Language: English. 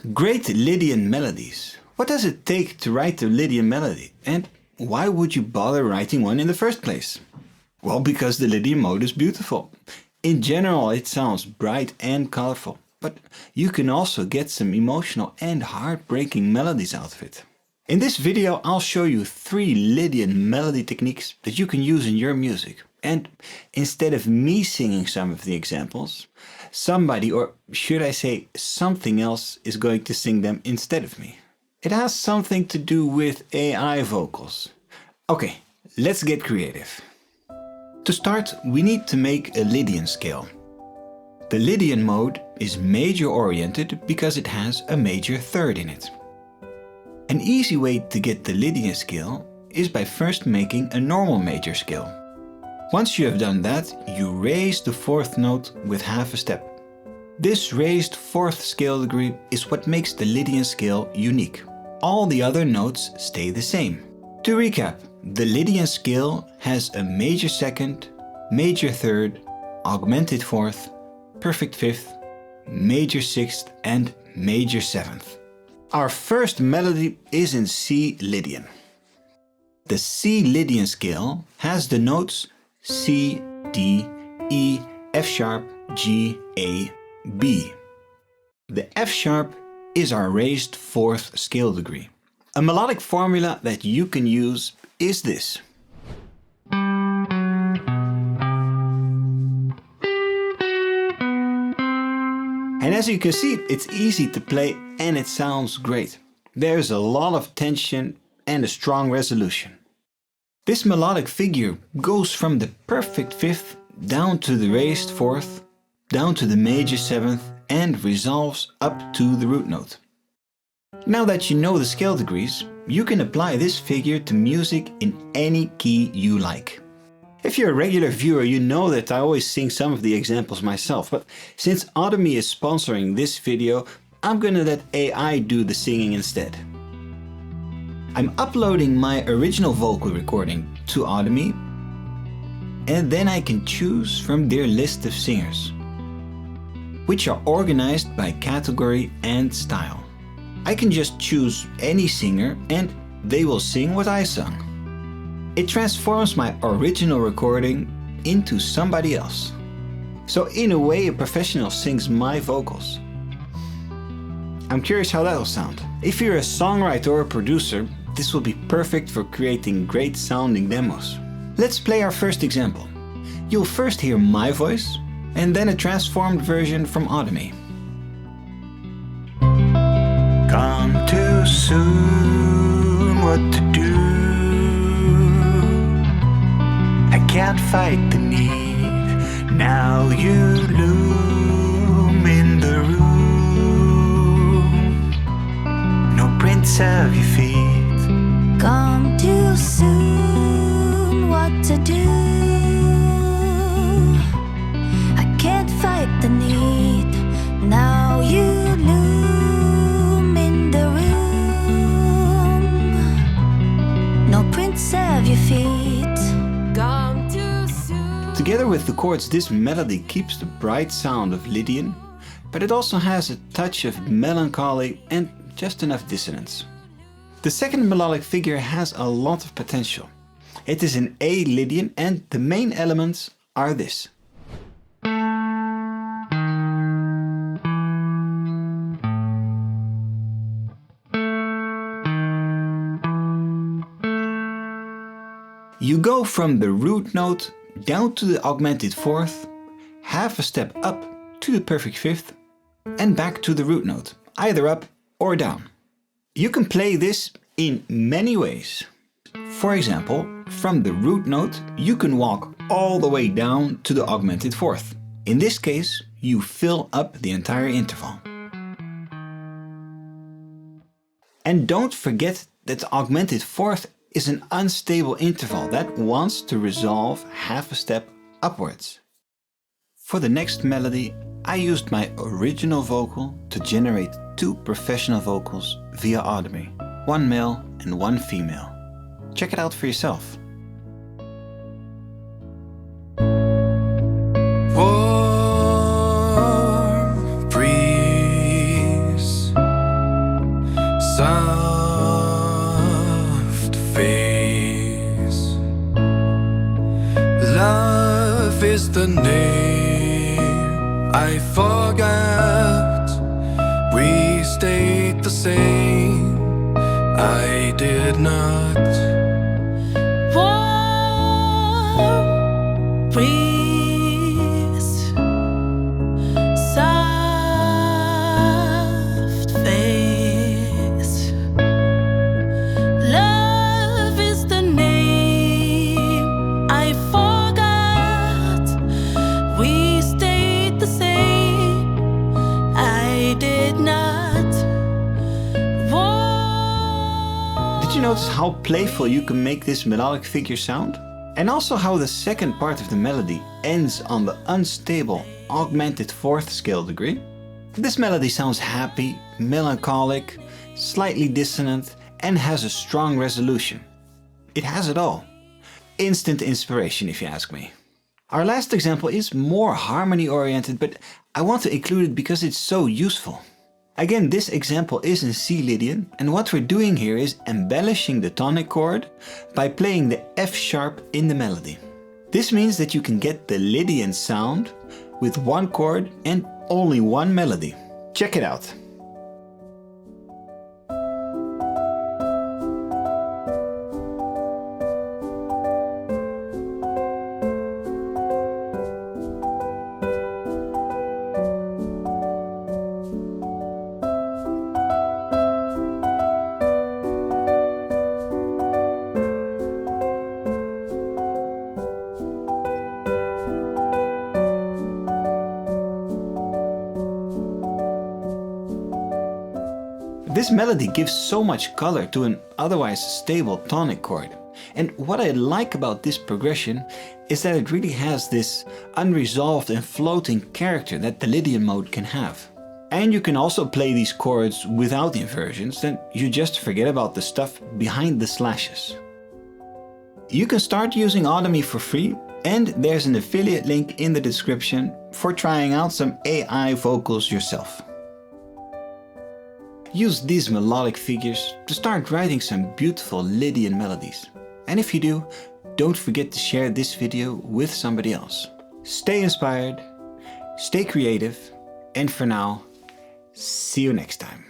Great Lydian melodies. What does it take to write a Lydian melody? And why would you bother writing one in the first place? Well, because the Lydian mode is beautiful. In general, it sounds bright and colorful, but you can also get some emotional and heartbreaking melodies out of it. In this video, I'll show you 3 Lydian melody techniques that you can use in your music. And instead of me singing some of the examples, somebody, or should I say something else, is going to sing them instead of me. It has something to do with AI vocals. Okay, let's get creative. To start, we need to make a Lydian scale. The Lydian mode is major oriented because it has a major third in it. An easy way to get the Lydian scale is by first making a normal major scale. Once you have done that, you raise the 4th note with half a step. This raised 4th scale degree is what makes the Lydian scale unique. All the other notes stay the same. To recap, the Lydian scale has a major 2nd, major 3rd, augmented 4th, perfect 5th, major 6th and major 7th. Our first melody is in C Lydian. The C Lydian scale has the notes C, D, E, F sharp, G, A, B. The F sharp is our raised 4th scale degree. A melodic formula that you can use is this. And as you can see, it's easy to play and it sounds great. There's a lot of tension and a strong resolution. This melodic figure goes from the perfect 5th down to the raised 4th, down to the major 7th and resolves up to the root note. Now that you know the scale degrees, you can apply this figure to music in any key you like. If you're a regular viewer, you know that I always sing some of the examples myself, but since Audemy is sponsoring this video, I'm gonna let AI do the singing instead. I'm uploading my original vocal recording to Audemy, and then I can choose from their list of singers, which are organized by category and style. I can just choose any singer and they will sing what I sung. It transforms my original recording into somebody else. So in a way, a professional sings my vocals. I'm curious how that'll sound. If you're a songwriter or a producer, this will be perfect for creating great sounding demos. Let's play our first example. You'll first hear my voice and then a transformed version from Audemy. Come too soon, what to do? I can't fight the need, now you loom in the room. No prints of your feet. Come too soon, what to do? I can't fight the need, now you loom in the room. No prints of your feet. Come too soon. Together with the chords, this melody keeps the bright sound of Lydian, but it also has a touch of melancholy and just enough dissonance. The second melodic figure has a lot of potential. It is in A Lydian and the main elements are this. You go from the root note down to the augmented 4th, half a step up to the perfect 5th, and back to the root note, either up or down. You can play this in many ways. For example, from the root note, you can walk all the way down to the augmented 4th. In this case, you fill up the entire interval. And don't forget that the augmented 4th is an unstable interval that wants to resolve half a step upwards. For the next melody, I used my original vocal to generate 2 professional vocals via Audemy, one male and one female. Check it out for yourself. Warm breeze soft face. Love is the name I forgot. We stayed the same. I did not. Warm breeze, soft face. Love is the name I forgot. We stayed the same. I did not. Did you notice how playful you can make this melodic figure sound? And also how the second part of the melody ends on the unstable, augmented fourth scale degree? This melody sounds happy, melancholic, slightly dissonant, and has a strong resolution. It has it all. Instant inspiration, if you ask me. Our last example is more harmony oriented, but I want to include it because it's so useful. Again, this example is in C Lydian, and what we're doing here is embellishing the tonic chord by playing the F sharp in the melody. This means that you can get the Lydian sound with one chord and only one melody. Check it out. This melody gives so much color to an otherwise stable tonic chord. And what I like about this progression is that it really has this unresolved and floating character that the Lydian mode can have. And you can also play these chords without inversions, then you just forget about the stuff behind the slashes. You can start using Audemy for free, and there's an affiliate link in the description for trying out some AI vocals yourself. Use these melodic figures to start writing some beautiful Lydian melodies. And if you do, don't forget to share this video with somebody else. Stay inspired, stay creative, and for now, see you next time.